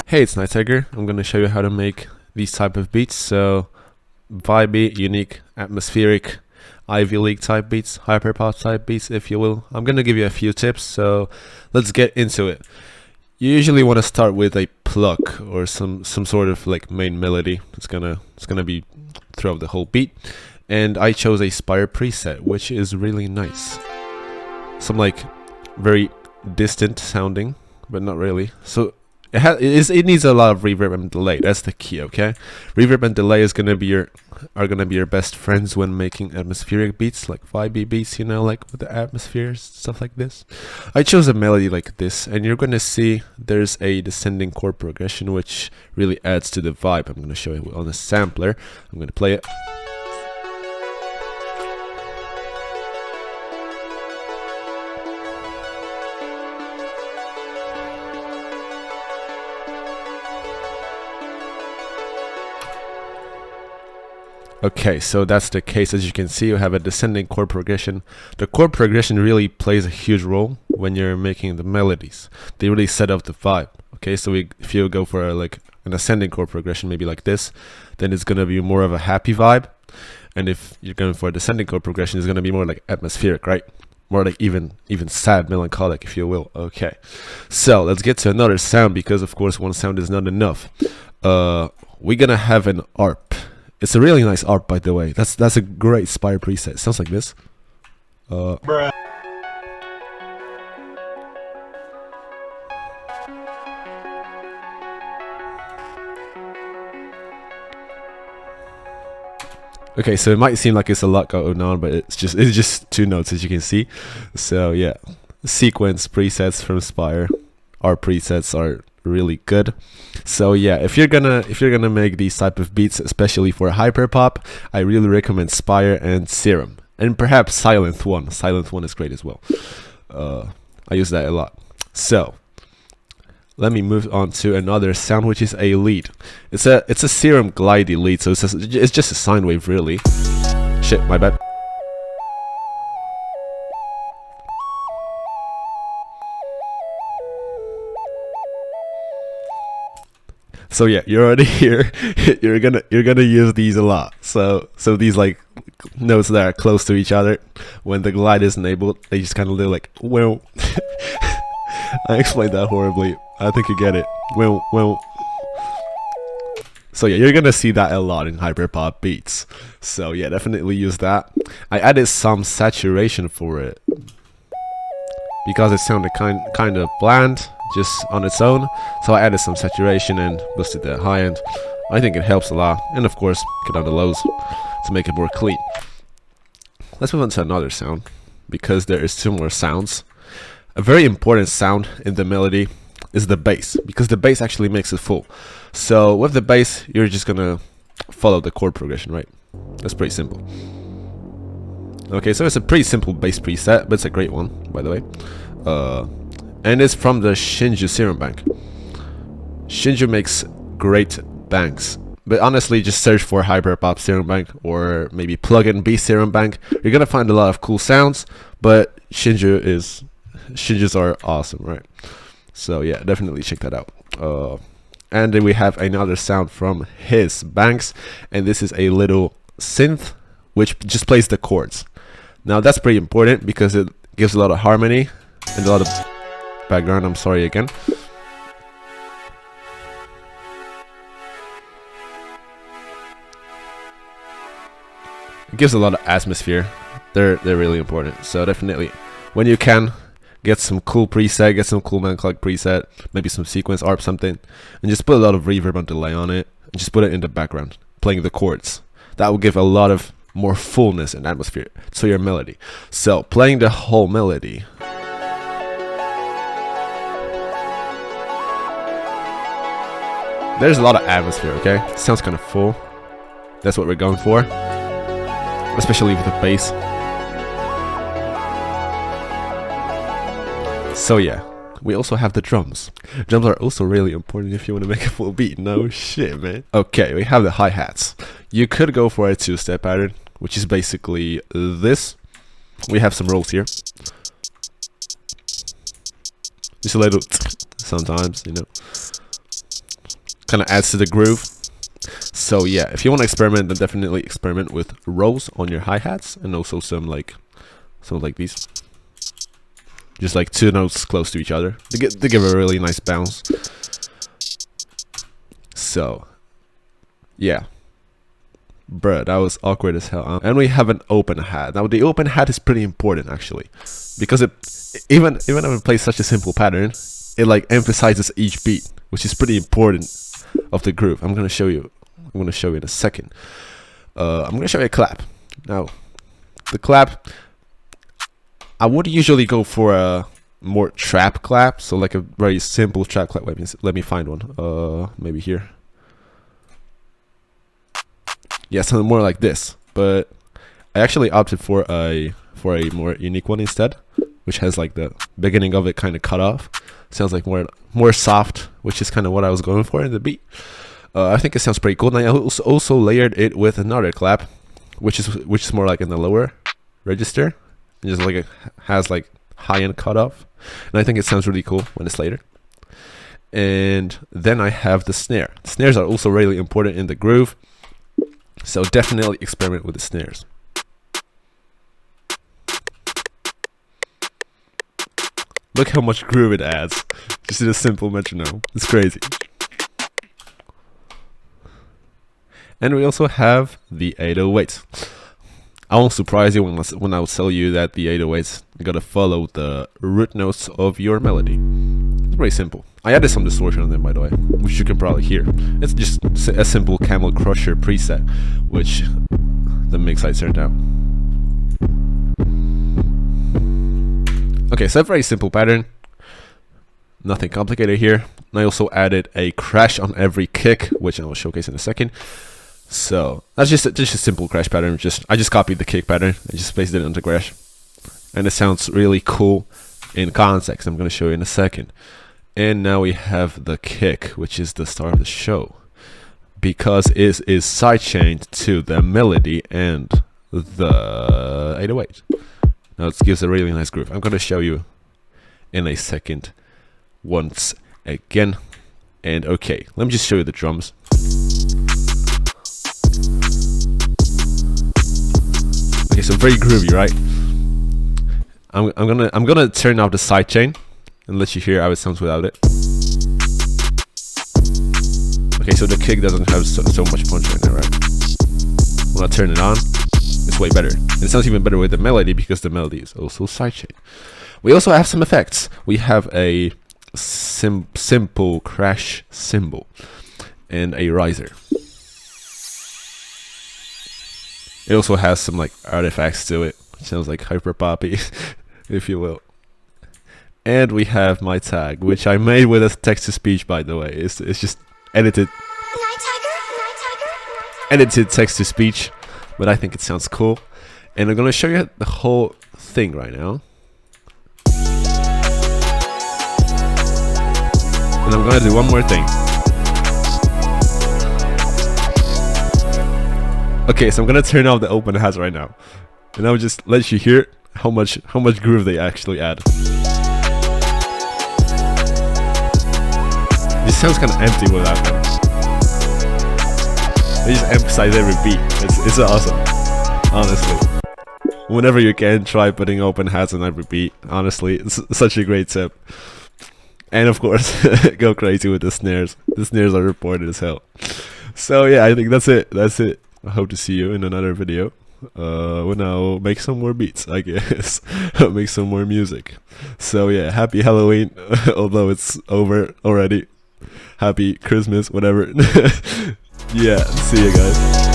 Hey, it's Nightiger. I'm gonna show you how to make these type of beats. So, vibey, unique, atmospheric, Ivy League type beats, hyperpop type beats, if you will. I'm gonna give you a few tips. So, let's get into it. You usually want to start with a pluck or some sort of like main melody. It's gonna be throughout the whole beat. And I chose a Spire preset, which is really nice. Some like very distant sounding, but not really. So it needs a lot of reverb and delay. That's the key, okay? Reverb and delay are gonna be your best friends when making atmospheric beats, like vibey beats, you know, like with the atmospheres, stuff like this. I chose a melody like this, and you're gonna see there's a descending chord progression which really adds to the vibe. I'm gonna show you on a sampler. I'm gonna play it. Okay, so that's the case. As you can see, you have a descending chord progression. The chord progression really plays a huge role when you're making the melodies. They really set up the vibe. Okay, so if you go for like an ascending chord progression, maybe like this, then it's gonna be more of a happy vibe. And if you're going for a descending chord progression, it's gonna be more like atmospheric, right? More like even sad, melancholic, if you will. Okay, so let's get to another sound, because of course one sound is not enough. We're gonna have an ARP. It's a really nice ARP, by the way. That's a great Spire preset. It sounds like this. Bruh. Okay, so it might seem like it's a lot going on, but it's just two notes, as you can see. So yeah, sequence presets from Spire. Our presets are really good. So yeah, if you're gonna make these type of beats, especially for hyperpop, I really recommend Spire and Serum, and perhaps Silent One. Silent One is great as well. I use that a lot. So let me move on to another sound, which is a lead. It's a Serum glidey lead, so it's just a sine wave, really. Shit, my bad. So yeah, you're already here. you're gonna use these a lot. So these like notes that are close to each other, when the glide is enabled, they just kind of look like well. I explained that horribly. I think you get it. Well. So yeah, you're gonna see that a lot in hyperpop beats. So yeah, definitely use that. I added some saturation for it because it sounded kind of bland just on its own, so I added some saturation and boosted the high end. I think it helps a lot, and of course cut down the lows to make it more clean. Let's move on to another sound, because there is two more sounds. A very important sound in the melody is the bass, because the bass actually makes it full. So with the bass, you're just gonna follow the chord progression, right? That's pretty simple. Okay, so it's a pretty simple bass preset, but it's a great one, by the way. And it's from the Shinju Serum Bank. Shinju makes great banks, but honestly, just search for hyperpop Serum Bank, or maybe plugin B Serum Bank. You're gonna find a lot of cool sounds, but Shinju's are awesome, right? So yeah, definitely check that out. And then we have another sound from his banks, and this is a little synth which just plays the chords. Now that's pretty important because it gives a lot of harmony and a lot of background. I'm sorry again. It gives a lot of atmosphere. They're really important. So definitely, when you can, get some cool preset, get some cool melancholic preset, maybe some sequence ARP something, and just put a lot of reverb and delay on it, and just put it in the background, playing the chords. That will give a lot of more fullness and atmosphere to your melody. So playing the whole melody. There's a lot of atmosphere, okay? Sounds kind of full. That's what we're going for, especially with the bass. So yeah, we also have the drums. Drums are also really important if you want to make a full beat. No shit, man. Okay, we have the hi-hats. You could go for a two-step pattern, which is basically this. We have some rolls here. Just a little sometimes, you know. kind of adds to the groove. So yeah, if you want to experiment, then definitely experiment with rolls on your hi-hats, and also some like these, just like 2 notes close to each other to give a really nice bounce. So yeah, bruh, that was awkward as hell. And we have an open hat. Now the open hat is pretty important actually, because it even if it plays such a simple pattern, it like emphasizes each beat, which is pretty important of the groove. I'm gonna show you in a second. I'm gonna show you a clap. Now the clap, I would usually go for a more trap clap, so like a very simple trap clap. Let me find one. Maybe here. Yeah, something more like this. But I actually opted for a more unique one instead, which has like the beginning of it kind of cut off. Sounds like more soft, which is kind of what I was going for in the beat. I think it sounds pretty cool. And I also layered it with another clap, which is more like in the lower register, and just like it has like high end cut off, and I think it sounds really cool when it's later. And then I have the snare. The snares are also really important in the groove, so definitely experiment with the snares. Look how much groove it adds just in a simple metronome. It's crazy. And we also have the 808s. I won't surprise you when I'll tell you that the 808s gotta follow the root notes of your melody. It's very simple. I added some distortion on them, by the way, which you can probably hear. It's just a simple Camel Crusher preset, which the mix I turned out. Okay, so a very simple pattern. Nothing complicated here. And I also added a crash on every kick, which I will showcase in a second. So that's just a simple crash pattern. I just copied the kick pattern. I just pasted it onto crash, and it sounds really cool in context. I'm going to show you in a second. And now we have the kick, which is the star of the show, because it is sidechained to the melody and the 808. Now it gives a really nice groove. I'm going to show you in a second once again. And okay, let me just show you the drums. Okay, so very groovy, right? I'm gonna turn off the sidechain and let you hear how it sounds without it. Okay, so the kick doesn't have so much punch right now, right? When I turn it on, it's way better. And it sounds even better with the melody, because the melody is also sidechain. We also have some effects. We have a simple crash cymbal and a riser. It also has some like artifacts to it. It sounds like hyperpoppy, if you will. And we have my tag, which I made with a text-to-speech, by the way. It's just edited text-to-speech, but I think it sounds cool. And I'm gonna show you the whole thing right now. And I'm gonna do one more thing. Okay, so I'm gonna turn off the open hats right now, and I'll just let you hear how much groove they actually add. This sounds kind of empty without them. They just emphasize every beat. It's awesome, honestly. Whenever you can, try putting open hats on every beat. Honestly, it's such a great tip. And of course, go crazy with the snares. The snares are reported as hell. So yeah, I think that's it. I hope to see you in another video when I'll make some more beats, I guess. Make some more music. So yeah, happy Halloween, although it's over already. Happy Christmas, whatever. Yeah, see you guys.